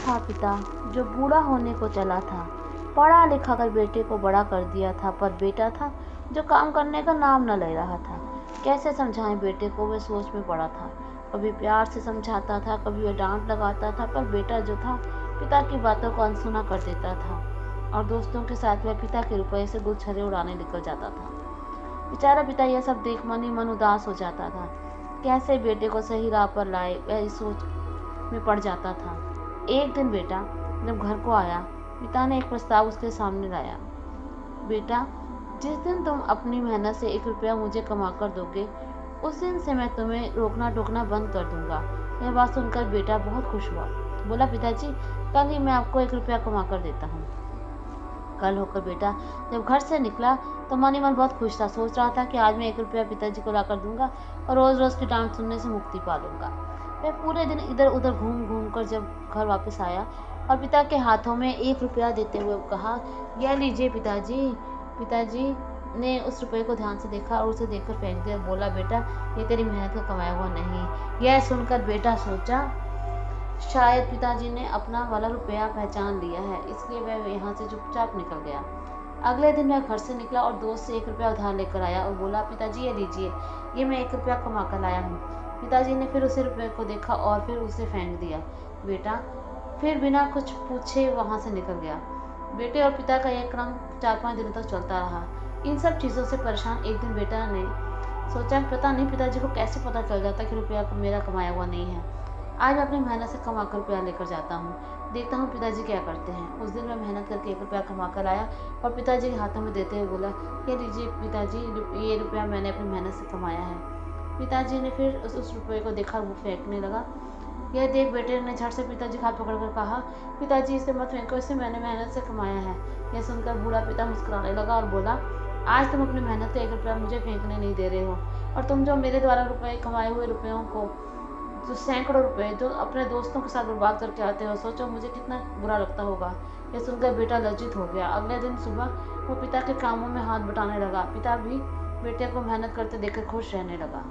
था पिता जो बूढ़ा होने को चला था। पढ़ा लिखा कर बेटे को बड़ा कर दिया था, पर बेटा था जो काम करने का नाम न ले रहा था। कैसे समझाएं बेटे को, वे सोच में पड़ा था। कभी प्यार से समझाता था, कभी वह डांट लगाता था, पर बेटा जो था पिता की बातों को अनसुना कर देता था और दोस्तों के साथ वह पिता के रुपये से गुलछर्रे उड़ाने निकल जाता था। बेचारा पिता यह सब देख मन ही मन उदास हो जाता था। कैसे बेटे को सही राह पर लाए, वह इस सोच में पड़ जाता था। एक दिन बेटा जब घर को आया, पिता ने एक प्रस्ताव उसके सामने लाया। बेटा, जिस दिन तुम अपनी मेहनत से 1 रुपया मुझे कमा कर दोगे, उस दिन से मैं तुम्हें रोकना टोकना बंद कर दूंगा। यह बात सुनकर बेटा बहुत खुश हुआ। बोला, पिताजी, कल ही मैं आपको 1 रुपया कमा कर देता हूँ। कल होकर बेटा जब घर से निकला तो मन ही मन बहुत खुश था। सोच रहा था कि आज मैं 1 रुपया पिताजी को ला कर दूंगा और रोज रोज की डांट सुनने से मुक्ति पा लूंगा। वह पूरे दिन इधर उधर घूम घूम कर जब घर वापस आया और पिता के हाथों में 1 रुपया देते हुए कहा, यह लीजिए पिताजी। पिताजी ने उस रुपये को ध्यान से देखा और उसे देखकर फेंक दिया। बोला, बेटा, ये तेरी मेहनत का कमाया हुआ नहीं। यह सुनकर बेटा सोचा, शायद पिताजी ने अपना वाला रुपया पहचान लिया है, इसलिए वह यहाँ से चुपचाप निकल गया। अगले दिन वह घर से निकला और दोस्त से 1 रुपया उधार लेकर आया और बोला, पिताजी ये लीजिए, ये मैं 1 रुपया कमा कर लाया हूँ। पिताजी ने फिर उसे रुपये को देखा और फिर उसे फेंक दिया। बेटा फिर बिना कुछ पूछे वहाँ से निकल गया। बेटे और पिता का यह क्रम 4-5 दिनों तक चलता रहा। इन सब चीज़ों से परेशान एक दिन बेटा ने सोचा, पता नहीं पिताजी को कैसे पता चल जाता कि रुपया मेरा कमाया हुआ नहीं है। आज मैं अपनी मेहनत से कमा कर रुपया लेकर जाता हूँ, देखता हूँ पिताजी क्या करते हैं। उस दिन मैं मेहनत करके 1 रुपया कमा कर आया और पिताजी के हाथों में देते हुए बोला, ये लीजिए पिताजी, ये रुपया मैंने अपनी मेहनत से कमाया है। पिताजी ने फिर उस रुपये को देखा, वो फेंकने लगा। यह देख बेटे ने झट से पिताजी का हाथ पकड़कर कहा, पिताजी इसे मत फेंको, इसे मैंने मेहनत से कमाया है। यह सुनकर बूढ़ा पिता मुस्कुराने लगा और बोला, आज तुम अपनी मेहनत से 1 रुपया मुझे फेंकने नहीं दे रहे हो, और तुम जो मेरे द्वारा रुपये कमाए हुए रुपयों को, जो सैकड़ों रुपए जो अपने दोस्तों के साथ बर्बाद करके आते हो, सोचो मुझे कितना बुरा लगता होगा। यह सुनकर बेटा लज्जित हो गया। अगले दिन सुबह वो पिता के कामों में हाथ बटाने लगा। पिता भी बेटे को मेहनत करते देखकर खुश रहने लगा।